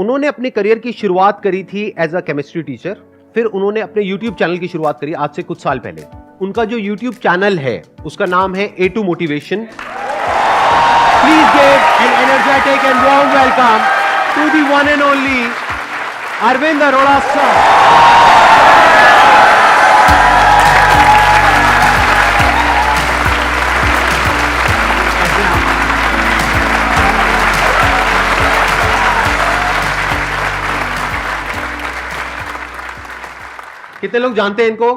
उन्होंने अपने करियर की शुरुआत करी थी एज अ केमिस्ट्री टीचर, फिर उन्होंने अपने यूट्यूब चैनल की शुरुआत करी आज से कुछ साल पहले। उनका जो यूट्यूब चैनल है उसका नाम है A2 motivation. Please give an energetic and warm welcome to the one and only Arvind Arora sir. कितने लोग जानते हैं इनको?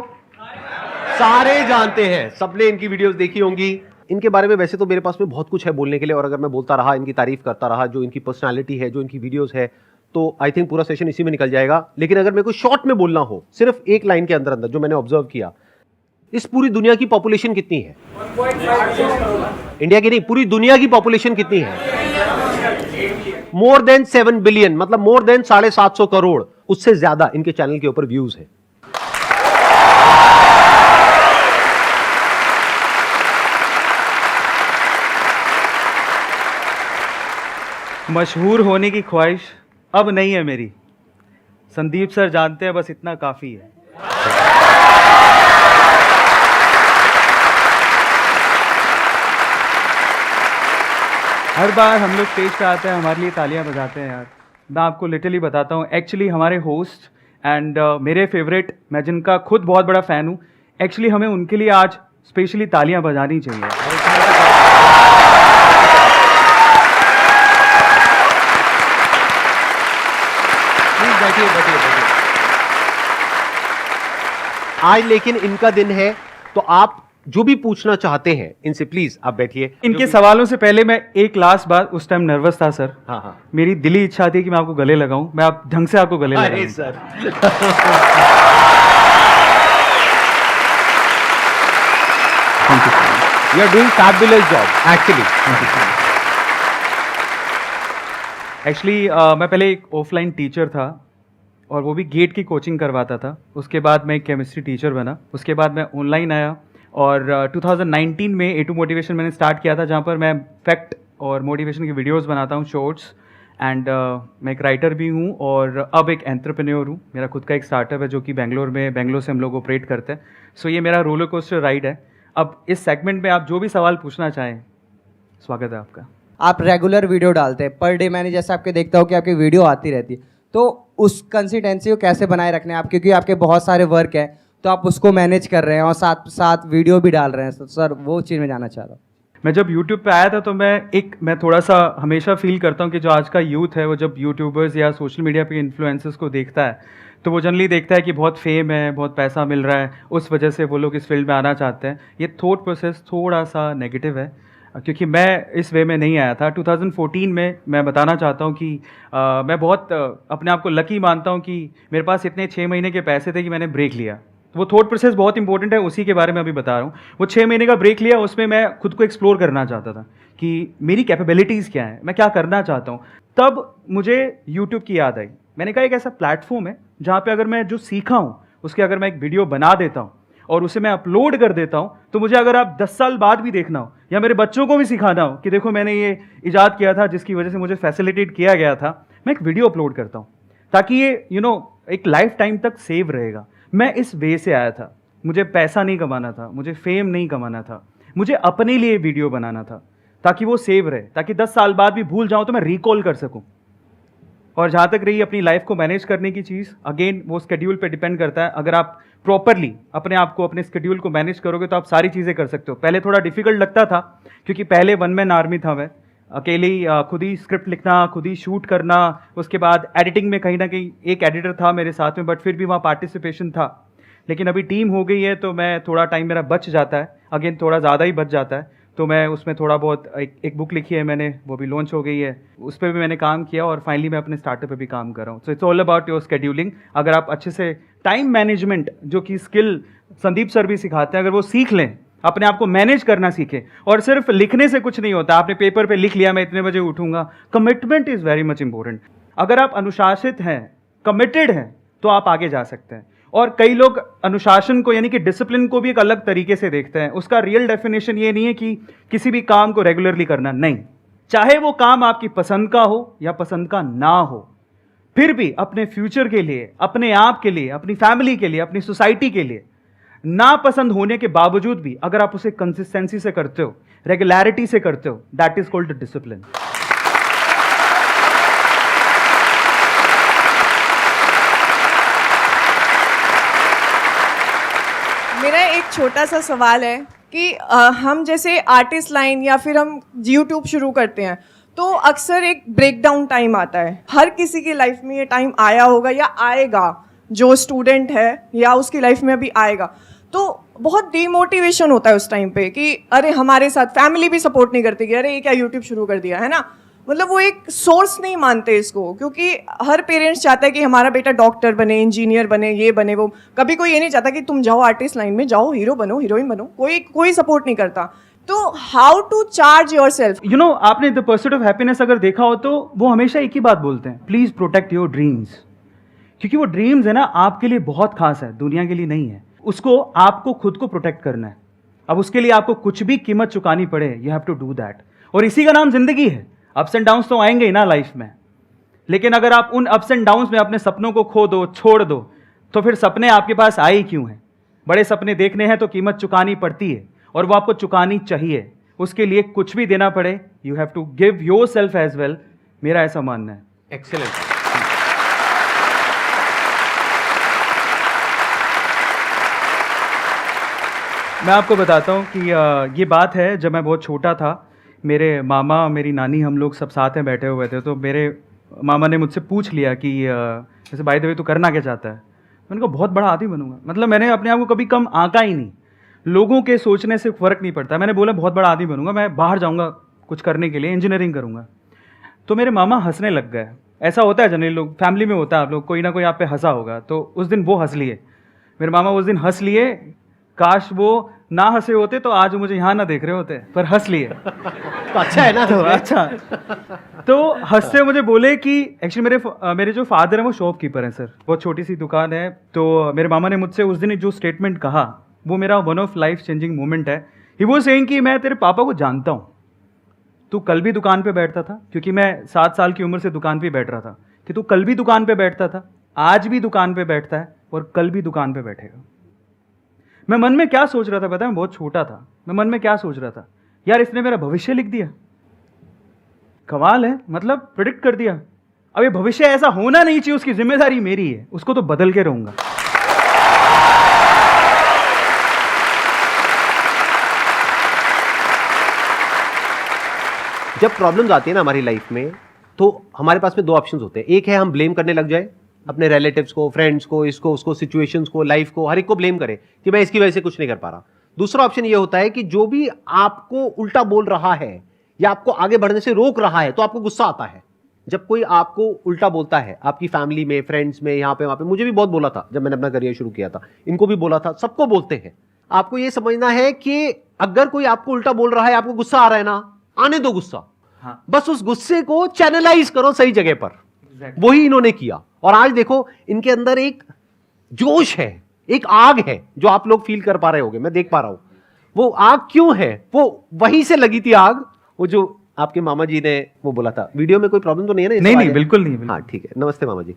सारे जानते हैं, सबने इनकी वीडियोस देखी होंगी। इनके बारे में वैसे तो मेरे पास में बहुत कुछ है बोलने के लिए, और अगर मैं बोलता रहा, इनकी तारीफ करता रहा, जो इनकी पर्सनालिटी है, जो इनकी वीडियोस है, तो आई थिंक पूरा सेशन इसी में निकल जाएगा। लेकिन अगर मेरे को शॉर्ट में बोलना हो, सिर्फ एक लाइन के अंदर अंदर जो मैंने ऑब्जर्व किया, इस पूरी दुनिया की पॉपुलेशन कितनी है? 1.5 इंडिया की नहीं, पूरी दुनिया की पॉपुलेशन कितनी है? मोर देन 7 बिलियन, मतलब मोर देन 750 करोड़। उससे ज्यादा इनके चैनल के ऊपर व्यूज है। मशहूर होने की ख्वाहिश अब नहीं है मेरी, संदीप सर जानते हैं, बस इतना काफ़ी है। हर बार हम लोग स्टेज पे आते हैं, हमारे लिए तालियां बजाते हैं यार। मैं आपको लिटरली बताता हूँ, एक्चुअली हमारे होस्ट एंड मेरे फेवरेट, मैं जिनका खुद बहुत बड़ा फ़ैन हूँ, एक्चुअली हमें उनके लिए आज स्पेशली तालियां बजानी चाहिए। आज लेकिन इनका दिन है, तो आप जो भी पूछना चाहते हैं इनसे प्लीज आप बैठिए। इनके सवालों से पहले मैं एक लास्ट बात, उस टाइम नर्वस था सर। हाँ। मेरी दिली इच्छा थी कि मैं आपको गले लगाऊं, मैं आप ढंग से आपको गले लगाऊं। Sir you are doing fabulous job actually मैं पहले एक ऑफलाइन टीचर था, और वो भी गेट की कोचिंग करवाता था। उसके बाद मैं एक केमिस्ट्री टीचर बना, उसके बाद मैं ऑनलाइन आया, और 2019 में A2 मोटिवेशन मैंने स्टार्ट किया था, जहाँ पर मैं फैक्ट और मोटिवेशन की वीडियोस बनाता हूँ, शॉर्ट्स। एंड मैं एक राइटर भी हूँ, और अब एक एंटरप्रेन्योर हूँ। मेरा खुद का एक स्टार्टअप है जो कि बेंगलोर से हम लोग ऑपरेट करते हैं। सो ये मेरा रोलर कोस्टर राइड है। अब इस सेगमेंट में आप जो भी सवाल पूछना चाहें, स्वागत है आपका। आप रेगुलर वीडियो डालते हैं पर डे, मैंने जैसे आपके देखता हूँ कि आपकी वीडियो आती रहती है, तो उस कंसिस्टेंसी को कैसे बनाए रखने हैं आप? क्योंकि आपके बहुत सारे वर्क है, तो आप उसको मैनेज कर रहे हैं और साथ साथ वीडियो भी डाल रहे हैं। तो सर वो चीज़ में जानना चाह रहा हूँ। मैं जब YouTube पे आया था तो मैं थोड़ा सा हमेशा फील करता हूँ कि जो आज का यूथ है, वो जब यूट्यूबर्स या सोशल मीडिया पे इन्फ्लुएंसर्स को देखता है, तो वो जनरली देखता है कि बहुत फेम है, बहुत पैसा मिल रहा है, उस वजह से वो लोग इस फील्ड में आना चाहते हैं। ये थॉट प्रोसेस थोड़ा सा नेगेटिव है, क्योंकि मैं इस वे में नहीं आया था। 2014 में मैं बताना चाहता हूँ कि मैं बहुत अपने आप को लकी मानता हूँ कि मेरे पास इतने 6 महीने के पैसे थे कि मैंने ब्रेक लिया। वो थॉट प्रोसेस बहुत इंपॉर्टेंट है, उसी के बारे में अभी बता रहा हूँ। वो 6 महीने का ब्रेक लिया, उसमें मैं खुद को एक्सप्लोर करना चाहता था कि मेरी कैपेबिलिटीज़ क्या है, मैं क्या करना चाहता हूँ। तब मुझे यूट्यूब की याद आई। मैंने कहा एक ऐसा प्लेटफॉर्म है जहाँ पे अगर मैं जो सीखा हूँ उसके अगर मैं एक वीडियो बना देता हूँ और उसे मैं अपलोड कर देता हूँ, तो मुझे अगर आप 10 साल बाद भी देखना हो या मेरे बच्चों को भी सिखाना हो कि देखो मैंने ये इजाद किया था जिसकी वजह से मुझे फैसिलिटेट किया गया था, मैं एक वीडियो अपलोड करता हूँ ताकि ये एक लाइफ टाइम तक सेव रहेगा। मैं इस वे से आया था। मुझे पैसा नहीं कमाना था, मुझे फेम नहीं कमाना था, मुझे अपने लिए वीडियो बनाना था ताकि वो सेव रहे, ताकि 10 साल बाद भी भूल जाऊँ तो मैं रिकॉल कर सकूँ। और जहाँ तक रही अपनी लाइफ को मैनेज करने की चीज़, अगेन वो स्केड्यूल पे डिपेंड करता है। अगर आप प्रॉपरली अपने आप को, अपने स्केड्यूल को मैनेज करोगे तो आप सारी चीज़ें कर सकते हो। पहले थोड़ा डिफिकल्ट लगता था क्योंकि पहले वन मैन आर्मी था मैं, अकेले ही खुद ही स्क्रिप्ट लिखना, खुद ही शूट करना, उसके बाद एडिटिंग में कहीं ना कहीं एक एडिटर था मेरे साथ में, बट फिर भी वहाँ पार्टिसिपेशन था। लेकिन अभी टीम हो गई है तो मैं थोड़ा टाइम मेरा बच जाता है, अगेन थोड़ा ज़्यादा ही बच जाता है, तो मैं उसमें थोड़ा बहुत एक बुक लिखी है मैंने, वो भी लॉन्च हो गई है, उस पर भी मैंने काम किया और फाइनली मैं अपने स्टार्टअप पे भी काम कर रहा हूँ। So it's all about your scheduling. अगर आप अच्छे से टाइम मैनेजमेंट, जो कि स्किल संदीप सर भी सिखाते हैं, अगर वो सीख लें, अपने आप को मैनेज करना सीखें, और सिर्फ लिखने से कुछ नहीं होता। आपने पेपर पे लिख लिया मैं इतने बजे उठूंगा, commitment is very much important. अगर आप अनुशासित हैं, कमिटेड हैं, तो आप आगे जा सकते हैं। और कई लोग अनुशासन को यानी कि डिसिप्लिन को भी एक अलग तरीके से देखते हैं। उसका रियल डेफिनेशन ये नहीं है कि किसी भी काम को रेगुलरली करना, नहीं, चाहे वो काम आपकी पसंद का हो या पसंद का ना हो, फिर भी अपने फ्यूचर के लिए, अपने आप के लिए, अपनी फैमिली के लिए, अपनी सोसाइटी के लिए नापसंद होने के बावजूद भी अगर आप उसे कंसिस्टेंसी से करते हो, रेगुलरिटी से करते हो, दैट इज कॉल्ड डिसिप्लिन। मेरा एक छोटा सा सवाल है कि हम जैसे आर्टिस्ट लाइन या फिर हम यूट्यूब शुरू करते हैं तो अक्सर एक ब्रेकडाउन टाइम आता है। हर किसी की लाइफ में ये टाइम आया होगा या आएगा, जो स्टूडेंट है या उसकी लाइफ में अभी आएगा, तो बहुत डिमोटिवेशन होता है उस टाइम पे कि अरे हमारे साथ फैमिली भी सपोर्ट नहीं करती कि अरे ये क्या यूट्यूब शुरू कर दिया है ना। मतलब वो एक सोर्स नहीं मानते इसको, क्योंकि हर पेरेंट्स चाहता है कि हमारा बेटा डॉक्टर बने, इंजीनियर बने, ये बने वो। कभी कोई ये नहीं चाहता कि तुम जाओ आर्टिस्ट लाइन में, जाओ हीरो बनो, हीरोइन बनो। कोई सपोर्ट नहीं करता। तो how to charge yourself? You know, आपने द परस्यूट ऑफ हैप्पीनेस अगर देखा हो तो वो हमेशा एक ही बात बोलते हैं, प्लीज प्रोटेक्ट योर ड्रीम्स। क्योंकि वो ड्रीम्स है ना, आपके लिए बहुत खास है, दुनिया के लिए नहीं है। उसको आपको खुद को प्रोटेक्ट करना है। अब उसके लिए आपको कुछ भी कीमत चुकानी पड़े, you have to do that. और इसी का नाम जिंदगी है। अप्स एंड डाउन्स तो आएंगे ही ना लाइफ में, लेकिन अगर आप उन अप्स एंड डाउन्स में अपने सपनों को खो दो, छोड़ दो, तो फिर सपने आपके पास आए ही क्यों हैं? बड़े सपने देखने हैं तो कीमत चुकानी पड़ती है, और वो आपको चुकानी चाहिए। उसके लिए कुछ भी देना पड़े, you have to give yourself as well. मेरा ऐसा मानना है। एक्सेलेंट। मैं आपको बताता हूँ कि ये बात है, जब मैं बहुत छोटा था, मेरे मामा, मेरी नानी, हम लोग सब साथ में बैठे हुए थे। तो मेरे मामा ने मुझसे पूछ लिया कि जैसे बाय द वे तू करना क्या चाहता है? मैंने कहा बहुत बड़ा आदमी बनूंगा। मतलब मैंने अपने आप को कभी कम आंका ही नहीं, लोगों के सोचने से फ़र्क नहीं पड़ता। मैंने बोला बहुत बड़ा आदमी बनूंगा, मैं बाहर जाऊंगा कुछ करने के लिए, इंजीनियरिंग करूंगा। तो मेरे मामा हंसने लग गए। ऐसा होता है जनरली, लोग फैमिली में होता है, आप लोग कोई ना कोई आप पे हंसा होगा। तो उस दिन वो हंस लिए, मेरे मामा उस दिन हंस लिए। काश वो ना हंसे होते तो आज मुझे यहाँ ना देख रहे होते, पर हंस लिए। तो अच्छा है ना। तो अच्छा, तो हंसते मुझे बोले कि एक्चुअली मेरे जो फादर हैं वो शॉपकीपर हैं सर, बहुत छोटी सी दुकान है। तो मेरे मामा ने मुझसे उस दिन जो स्टेटमेंट कहा, वो मेरा one of life changing moment है। ही वो सेइंग कि मैं तेरे पापा को जानता हूँ, तू कल भी दुकान पे बैठता था, क्योंकि मैं 7 साल की उम्र से दुकान पे बैठ रहा था, कि तू कल भी दुकान पे बैठता था, आज भी दुकान पे बैठता है और कल भी दुकान पे बैठेगा। मैं मन में क्या सोच रहा था पता है? मैं बहुत छोटा था, मैं मन में क्या सोच रहा था, यार इसने मेरा भविष्य लिख दिया। कमाल है, मतलब प्रेडिक्ट कर दिया। अब ये भविष्य ऐसा होना नहीं चाहिए, उसकी जिम्मेदारी मेरी है, उसको तो बदल के रहूंगा। जब प्रॉब्लम्स आती है ना हमारी लाइफ में, तो हमारे पास में 2 ऑप्शंस होते हैं। एक है हम ब्लेम करने लग जाए अपने रिलेटिव्स को, फ्रेंड्स को, इसको उसको, सिचुएशंस को, लाइफ को, हर एक को ब्लेम करें कि मैं इसकी वजह से कुछ नहीं कर पा रहा। दूसरा ऑप्शन ये होता है कि जो भी आपको उल्टा बोल रहा है या आपको आगे बढ़ने से रोक रहा है, तो आपको गुस्सा आता है। जब कोई आपको उल्टा बोलता है, आपकी फैमिली में, फ्रेंड्स में, यहाँ पे वहाँ पे, मुझे भी बहुत बोला था जब मैंने अपना करियर शुरू किया था, इनको भी बोला था, सबको बोलते हैं। आपको ये समझना है कि अगर कोई आपको उल्टा बोल रहा है, आपको गुस्सा आ रहा है ना, आने दो गुस्सा। हाँ। बस उस गुस्से को चैनलाइज करो सही जगह पर। वही इन्होंने किया, और आज देखो इनके अंदर एक जोश है, एक आग है जो आप लोग फील कर पा रहे होगे, मैं देख पा रहा हूं। वो आग क्यों है? वो वहीं से लगी थी आग, वो जो आपके मामा जी ने वो बोला था। वीडियो में कोई प्रॉब्लम तो नहीं है ना? नहीं, बिल्कुल नहीं। हाँ ठीक है, नमस्ते मामा जी।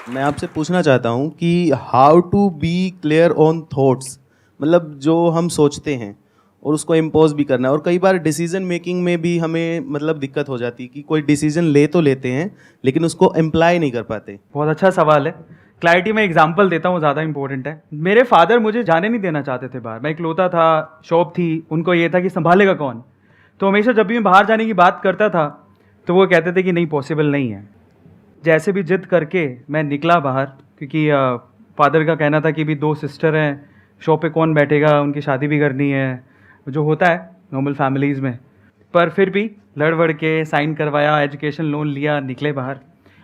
मैं आपसे पूछना चाहता हूँ कि how to be clear on thoughts, मतलब जो हम सोचते हैं और उसको इम्पोज भी करना है। और कई बार डिसीजन मेकिंग में भी हमें मतलब दिक्कत हो जाती है कि कोई डिसीजन ले तो लेते हैं लेकिन उसको अप्लाई नहीं कर पाते। बहुत अच्छा सवाल है। क्लैरिटी में एग्जांपल देता हूँ, ज़्यादा इंपॉर्टेंट है। मेरे फादर मुझे जाने नहीं देना चाहते थे बाहर। मैं इकलौता था, शॉप थी, उनको ये था कि संभालेगा कौन। तो हमेशा जब भी मैं बाहर जाने की बात करता था तो वो कहते थे कि नहीं, पॉसिबल नहीं है। जैसे भी जिद करके मैं निकला बाहर, क्योंकि फादर का कहना था कि भी 2 सिस्टर हैं, शॉप पे कौन बैठेगा, उनकी शादी भी करनी है, जो होता है नॉर्मल फैमिलीज़ में। पर फिर भी लड़ वड़ के साइन करवाया, एजुकेशन लोन लिया, निकले बाहर।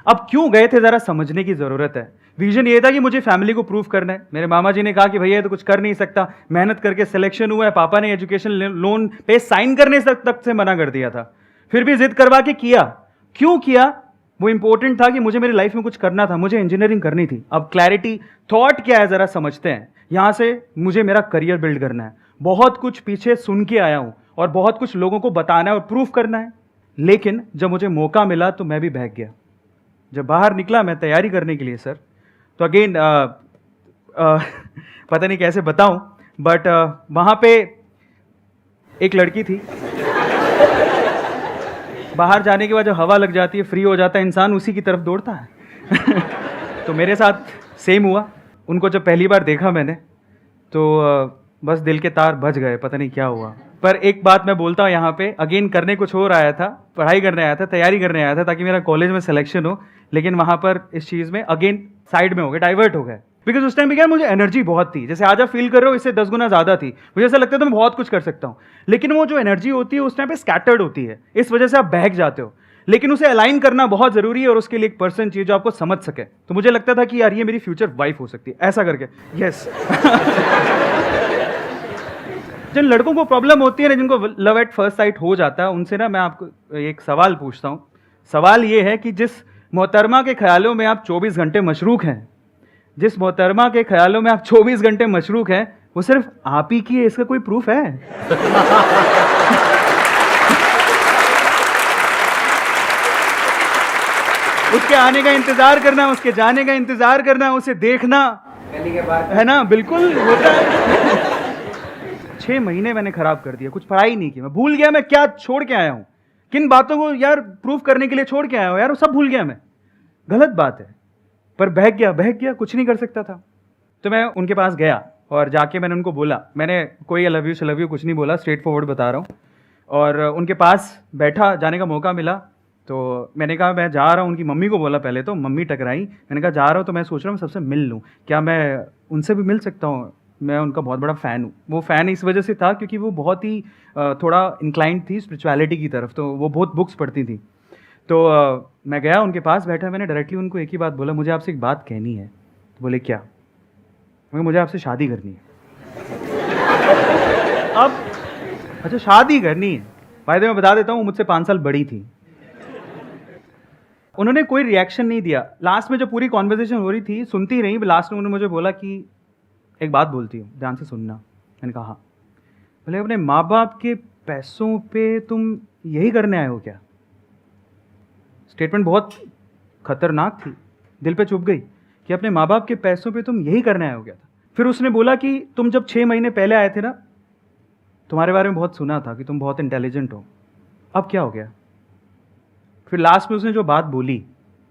अब क्यों गए थे ज़रा समझने की ज़रूरत है। विजन ये था कि मुझे फैमिली को प्रूफ करना है। मेरे मामा जी ने कहा कि भैया ये तो कुछ कर नहीं सकता, मेहनत करके सिलेक्शन हुआ है। पापा ने एजुकेशन लोन पे साइन करने तक से मना कर दिया था, फिर भी जिद करवा के किया। क्यों किया? वो इंपॉर्टेंट था कि मुझे मेरी लाइफ में कुछ करना था, मुझे इंजीनियरिंग करनी थी। अब क्लैरिटी थॉट क्या है ज़रा समझते हैं। यहाँ से मुझे मेरा करियर बिल्ड करना है, बहुत कुछ पीछे सुन के आया हूँ और बहुत कुछ लोगों को बताना है और प्रूफ करना है, लेकिन जब मुझे मौका मिला तो मैं भी बहक गया। जब बाहर निकला मैं तैयारी करने के लिए सर, तो अगेन पता नहीं कैसे बताऊं, बट वहाँ पे एक लड़की थी। बाहर जाने के बाद जब हवा लग जाती है, फ्री हो जाता है इंसान, उसी की तरफ दौड़ता है। तो मेरे साथ सेम हुआ। उनको जब पहली बार देखा मैंने तो बस दिल के तार बज गए, पता नहीं क्या हुआ। पर एक बात मैं बोलता हूँ यहाँ पे, अगेन करने कुछ और आया था, पढ़ाई करने आया था, तैयारी करने आया था ताकि मेरा कॉलेज में सिलेक्शन हो, लेकिन वहाँ पर इस चीज़ में अगेन साइड में हो गए, डाइवर्ट हो गए। बिकॉज उस टाइम पे क्या मुझे एनर्जी बहुत थी, जैसे आज आप फील कर रहे हो इससे 10 गुना ज़्यादा थी। मुझे ऐसा लगता था मैं बहुत कुछ कर सकता हूँ, लेकिन वो जो एनर्जी होती है उस टाइम पे स्कैटर्ड होती है, इस वजह से आप बहक जाते हो। लेकिन उसे अलाइन करना बहुत ज़रूरी है और उसके लिए एक पर्सन चाहिए जो आपको समझ सके। तो मुझे लगता था कि यार ये मेरी फ्यूचर वाइफ हो सकती है, ऐसा करके। यस। जिन लड़कों को प्रॉब्लम होती है ना, जिनको लव एट फर्स्ट साइट हो जाता है, उनसे ना मैं आपको एक सवाल पूछता हूँ। सवाल ये है कि जिस मोहतरमा के ख्यालों में आप 24 घंटे मशरूक हैं, जिस मोहतरमा के ख्यालों में आप 24 घंटे मशरूक हैं, वो सिर्फ आप ही की है, इसका कोई प्रूफ है? उसके आने का इंतजार करना, उसके जाने का इंतजार करना, उसे देखना, है ना? बिल्कुल होता है। 6 महीने मैंने खराब कर दिया, कुछ पढ़ाई नहीं की, मैं भूल गया मैं क्या छोड़ के आया हूं, किन बातों को यार प्रूफ करने के लिए छोड़ के आया हूं यार, वो सब भूल गया मैं। गलत बात है, पर बहक गया, कुछ नहीं कर सकता था। तो मैं उनके पास गया और जाके मैंने उनको बोला, मैंने कोई आई लव यू कुछ नहीं बोला, स्ट्रेट फॉरवर्ड बता रहा हूँ। और उनके पास बैठा, जाने का मौका मिला तो मैंने कहा मैं जा रहा हूँ। उनकी मम्मी को बोला पहले, तो मम्मी टकराई। मैंने कहा जा रहा हूँ तो मैं सोच रहा हूँ सबसे मिल लूँ, क्या मैं उनसे भी मिल सकता हूँ? मैं उनका बहुत बड़ा फ़ैन हूँ। वो फ़ैन इस वजह से था क्योंकि वो बहुत ही थोड़ा इंक्लाइंड थी स्पिरिचुअलिटी की तरफ, तो वो बहुत बुक्स पढ़ती थी। तो मैं गया उनके पास बैठा, मैंने डायरेक्टली उनको एक ही बात बोला, मुझे आपसे एक बात कहनी है। तो बोले क्या? मुझे आपसे शादी करनी है। अब अच्छा शादी करनी है, भाई मैं बता देता हूँ, मुझसे 5 साल बड़ी थी। उन्होंने कोई रिएक्शन नहीं दिया। लास्ट में जब पूरी कॉन्वर्सेशन हो रही थी, सुनती रही, लास्ट में उन्होंने मुझे बोला कि एक बात बोलती हूँ, ध्यान से सुनना। मैंने कहा हाँ। बोले अपने माँ बाप के पैसों पे तुम यही करने आए हो क्या? स्टेटमेंट बहुत खतरनाक थी, दिल पे चुभ गई कि अपने माँ बाप के पैसों पे तुम यही करने आए हो क्या था। फिर उसने बोला कि तुम जब 6 महीने पहले आए थे ना, तुम्हारे बारे में बहुत सुना था कि तुम बहुत इंटेलिजेंट हो, अब क्या हो गया? फिर लास्ट में उसने जो बात बोली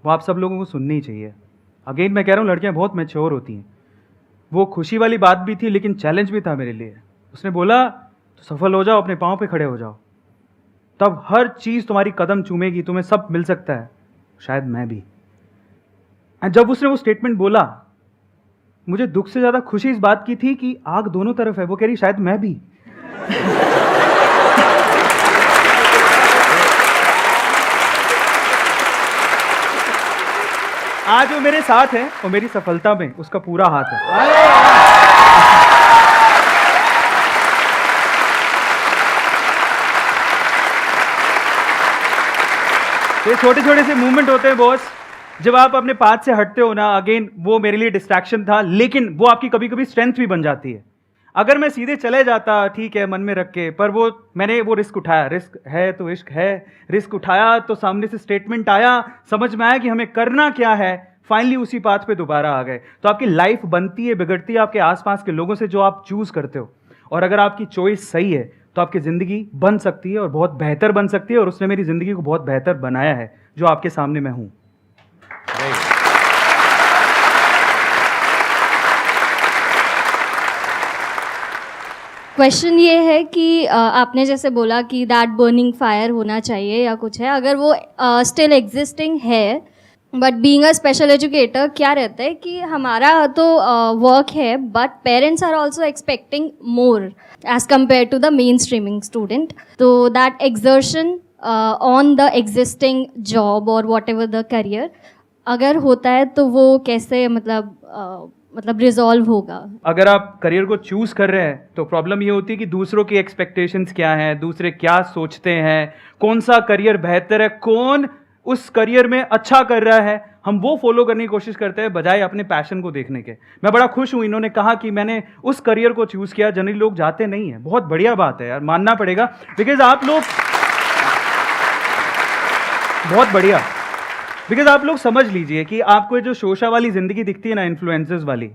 वो आप सब लोगों को सुननी ही चाहिए। अगेन मैं कह रहा हूँ, लड़कियाँ बहुत मैच्योर होती हैं। वो खुशी वाली बात भी थी लेकिन चैलेंज भी था मेरे लिए। उसने बोला तो सफल हो जाओ, अपने पाँव पे खड़े हो जाओ, तब हर चीज़ तुम्हारी कदम चूमेगी, तुम्हें सब मिल सकता है, शायद मैं भी। जब उसने वो स्टेटमेंट बोला, मुझे दुख से ज़्यादा खुशी इस बात की थी कि आग दोनों तरफ है। वो कह रही शायद मैं भी। आज वो मेरे साथ है और मेरी सफलता में उसका पूरा हाथ है। ये छोटे छोटे से मूवमेंट होते हैं बॉस, जब आप अपने पाथ से हटते हो ना, अगेन वो मेरे लिए डिस्ट्रैक्शन था, लेकिन वो आपकी कभी कभी स्ट्रेंथ भी बन जाती है। अगर मैं सीधे चले जाता, ठीक है, मन में रख के, पर मैंने वो रिस्क उठाया। रिस्क है तो इश्क है। रिस्क उठाया तो सामने से स्टेटमेंट आया, समझ में आया कि हमें करना क्या है, फाइनली उसी पाथ पे दोबारा आ गए। तो आपकी लाइफ बनती है, बिगड़ती है आपके आसपास के लोगों से जो आप चूज करते हो। और अगर आपकी चॉइस सही है तो आपकी ज़िंदगी बन सकती है और बहुत बेहतर बन सकती है। और उसने मेरी ज़िंदगी को बहुत बेहतर बनाया है, जो आपके सामने मैं हूँ। क्वेश्चन ये है कि आपने जैसे बोला कि दैट बर्निंग फायर होना चाहिए या कुछ है, अगर वो स्टिल एग्जिस्टिंग है, but being a special educator क्या रहता है कि हमारा तो वर्क है, but parents are also expecting more as compare to the main streaming student. तो that exertion on the existing job और वॉट एवर द करियर अगर होता है तो वो कैसे मतलब रिजॉल्व होगा? अगर आप करियर को चूज कर रहे हैं तो प्रॉब्लम ये होती है कि दूसरों की एक्सपेक्टेशंस क्या हैं, दूसरे क्या सोचते हैं, कौन सा करियर बेहतर है, कौन उस करियर में अच्छा कर रहा है, हम वो फॉलो करने की कोशिश करते हैं बजाय अपने पैशन को देखने के। मैं बड़ा खुश हूं इन्होंने कहा कि मैंने उस करियर को चूज किया, जनरली लोग जाते नहीं है। बहुत बढ़िया बात है यार, मानना पड़ेगा, बिकॉज आप लोग बहुत बढ़िया, बिकॉज आप लोग समझ लीजिए कि आपको जो शोशा वाली जिंदगी दिखती है ना, इन्फ्लुएंसर्स वाली,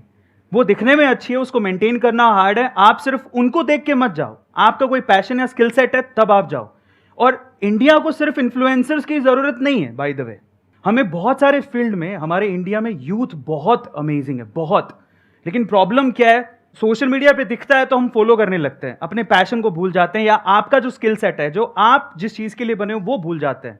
वो दिखने में अच्छी है, उसको मेंटेन करना हार्ड है। आप सिर्फ उनको देख के मत जाओ, आपका कोई पैशन या स्किल सेट है तब आप जाओ। और इंडिया को सिर्फ इन्फ्लुएंसर्स की जरूरत नहीं है, बाय द वे। हमें बहुत सारे फील्ड में, हमारे इंडिया में यूथ बहुत अमेजिंग है, बहुत। लेकिन प्रॉब्लम क्या है, सोशल मीडिया पे दिखता है तो हम फॉलो करने लगते हैं, अपने पैशन को भूल जाते हैं, या आपका जो स्किल सेट है, जो आप जिस चीज के लिए बने हो, वो भूल जाते हैं।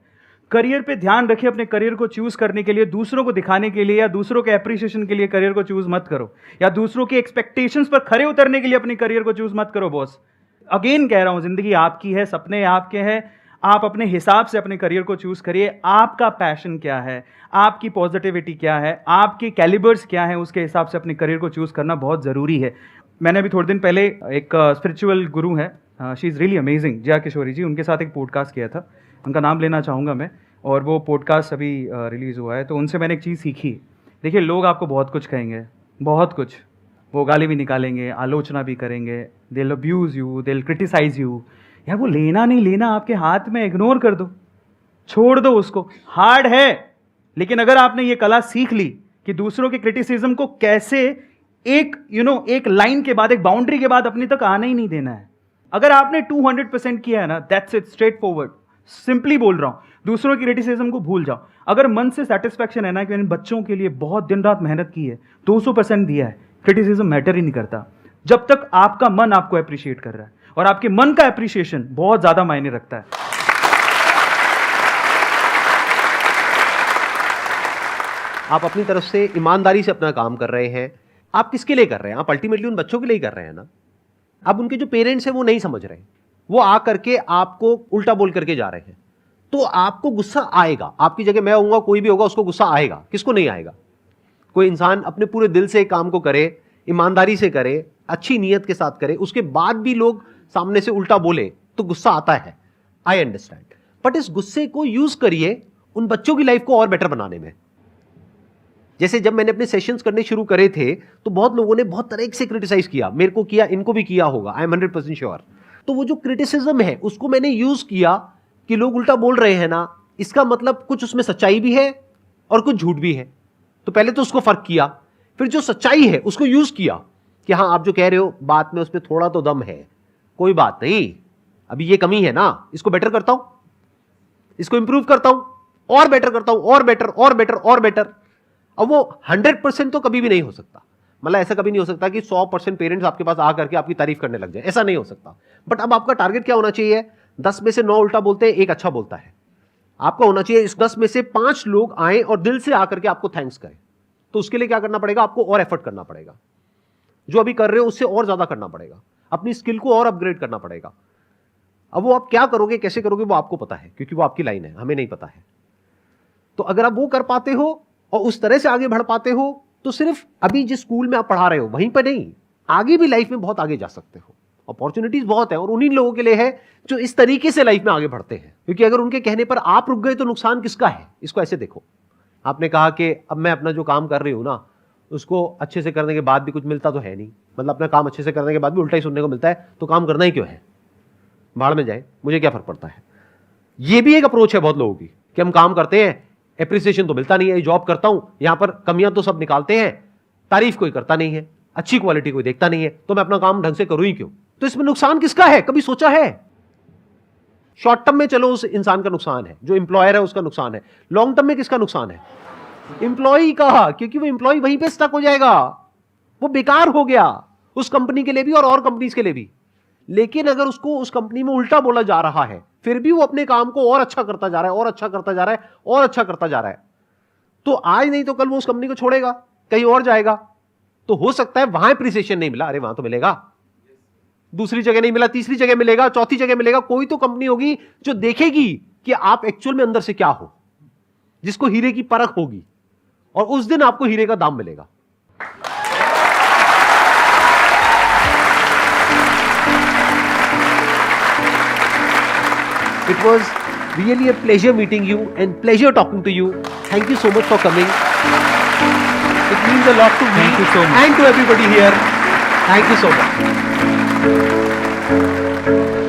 करियर पे ध्यान रखिए, अपने करियर को चूज करने के लिए, दूसरों को दिखाने के लिए या दूसरों के एप्रिसिएशन के लिए करियर को चूज मत करो, या दूसरों के एक्सपेक्टेशंस पर खरे उतरने के लिए अपने करियर को चूज मत करो बॉस। अगेन कह रहा हूं, जिंदगी आपकी है, सपने आपके हैं, आप अपने हिसाब से अपने करियर को चूज करिए। आपका पैशन क्या है, आपकी पॉजिटिविटी क्या है, आपके कैलिबर्स क्या है, उसके हिसाब से अपने करियर को चूज करना बहुत जरूरी है। मैंने अभी थोड़े दिन पहले एक स्पिरिचुअल गुरु है, she is really amazing, Jaya Kishori ji, उनके साथ एक पॉडकास्ट किया था, उनका नाम लेना चाहूँगा मैं, और वो पॉडकास्ट अभी रिलीज़ हुआ है। तो उनसे मैंने एक चीज़ सीखी। देखिए, लोग आपको बहुत कुछ कहेंगे, बहुत कुछ, वो गाली भी निकालेंगे, आलोचना भी करेंगे, they will abuse you, they will criticise you. यार वो लेना नहीं लेना आपके हाथ में, इग्नोर कर दो, छोड़ दो उसको। हार्ड है, लेकिन अगर आपने ये कला सीख ली कि दूसरों के क्रिटिसिज्म को कैसे एक एक लाइन के बाद, एक बाउंड्री के बाद अपने तक आने ही नहीं देना है। अगर आपने 200% किया है ना, that's it, straight forward, simply बोल रहा हूं, दूसरों की क्रिटिसिज्म को भूल जाओ। अगर मन से सेटिस्फैक्शन है ना कि मैंने बच्चों के लिए बहुत दिन रात मेहनत की है, 200% दिया है, क्रिटिसिज्म मैटर ही नहीं करता, जब तक आपका मन आपको अप्रिशिएट कर रहा है। और आपके मन का अप्रिशिएशन बहुत ज्यादा मायने रखता है। आप अपनी तरफ से ईमानदारी से अपना काम कर रहे हैं। आप किसके लिए कर रहे हैं? आप अल्टीमेटली उन बच्चों के लिए कर रहे हैं ना। अब उनके जो पेरेंट्स हैं वो नहीं समझ रहे, वो आ करके आपको उल्टा बोल करके जा रहे हैं, तो आपको गुस्सा आएगा। आपकी जगह मैं होऊंगा, कोई भी होगा, उसको गुस्सा आएगा। किसको नहीं आएगा? कोई इंसान अपने पूरे दिल से एक काम को करे, ईमानदारी से करे, अच्छी नीयत के साथ करे, उसके बाद भी लोग सामने से उल्टा बोले तो गुस्सा आता है। आई अंडरस्टैंड, बट इस गुस्से को यूज करिए उन बच्चों की लाइफ को और बेटर बनाने में। जैसे जब मैंने अपने सेशंस करने शुरू करे थे तो बहुत लोगों ने बहुत तरह से क्रिटिसाइज किया, मेरे को किया, इनको भी किया होगा, आई एम 100% श्योर। तो वो जो क्रिटिसिज्म है उसको मैंने यूज किया कि लोग उल्टा बोल रहे हैं ना, इसका मतलब कुछ उसमें सच्चाई भी है और कुछ झूठ भी है। तो पहले तो उसको फर्क किया, फिर जो सच्चाई है उसको यूज किया कि हाँ, आप जो कह रहे हो बात में उसमें थोड़ा तो दम है, कोई बात नहीं, अभी ये कमी है ना, इसको बेटर करता हूं, इसको इंप्रूव करता हूं, और बेटर करता हूं, और बेटर और बेटर और बेटर। अब वो 100% तो कभी भी नहीं हो सकता, मतलब ऐसा कभी नहीं हो सकता कि 100% पेरेंट्स आपके पास आकर के आपकी तारीफ करने लग जाए, ऐसा नहीं हो सकता। बट अब आपका टारगेट क्या होना चाहिए? 10 में से 9 उल्टा बोलते हैं, एक अच्छा बोलता है। आपका होना चाहिए इस 10 में से 5 लोग आए और दिल से आकर के आपको थैंक्स करें। तो उसके लिए क्या करना पड़ेगा? आपको और एफर्ट करना पड़ेगा, जो अभी कर रहे हो उससे और ज्यादा करना पड़ेगा, अपनी स्किल को और अपग्रेड करना पड़ेगा। अब वो आप क्या करोगे, कैसे करोगे, वो आपको पता है, क्योंकि वो आपकी लाइन है, हमें नहीं पता है। तो अगर आप वो कर पाते हो और उस तरह से आगे बढ़ पाते हो, तो सिर्फ अभी जिस स्कूल में आप पढ़ा रहे हो वहीं पर नहीं, आगे भी लाइफ में बहुत आगे जा सकते हो। अपॉर्चुनिटीज बहुत है, और उन्हीं लोगों के लिए है जो इस तरीके से लाइफ में आगे बढ़ते हैं। क्योंकि अगर उनके कहने पर आप रुक गए तो नुकसान किसका है? इसको ऐसे देखो, आपने कहा कि अब मैं अपना जो काम कर रही हूं ना, उसको अच्छे से करने के बाद भी कुछ मिलता तो है नहीं, मतलब अपना काम अच्छे से करने के बाद भी उल्टा ही सुनने को मिलता है, तो काम करना ही क्यों है? भाड़ में जाए, मुझे क्या फर्क पड़ता है। ये भी एक अप्रोच है बहुत लोगों की कि हम काम करते हैं, एप्रिसिएशन तो मिलता नहीं है, जॉब करता हूं, यहां पर कमियां तो सब निकालते हैं, तारीफ कोई करता नहीं है, अच्छी क्वालिटी कोई देखता नहीं है, तो मैं अपना काम ढंग से करूं ही क्यों? तो इसमें नुकसान किसका है? कभी सोचा है? शॉर्ट टर्म में चलो उस इंसान का नुकसान है, जो एम्प्लॉयर है उसका नुकसान है। लॉन्ग टर्म में किसका नुकसान है? एम्प्लॉय का, क्योंकि वो एम्प्लॉय वहीं पे स्टक हो जाएगा, वो बेकार हो गया उस कंपनी के लिए भी और कंपनीज के लिए भी। लेकिन अगर उसको उस कंपनी में उल्टा बोला जा रहा है, फिर भी वो अपने काम को और अच्छा करता जा रहा है, और अच्छा करता जा रहा है, और अच्छा करता जा रहा है, तो आज नहीं तो कल वो उस कंपनी को छोड़ेगा, कहीं और जाएगा। तो हो सकता है वहां एप्रिसिएशन नहीं मिला, अरे वहां तो मिलेगा, दूसरी जगह नहीं मिला, तीसरी जगह मिलेगा, चौथी जगह मिलेगा। कोई तो कंपनी होगी जो देखेगी कि आप एक्चुअल में अंदर से क्या हो, जिसको हीरे की परख होगी, और उस दिन आपको हीरे का दाम मिलेगा। It was really a pleasure meeting you and pleasure talking to you. Thank you so much for coming. It means a lot to me Thank you so much. and to everybody here. Thank you so much.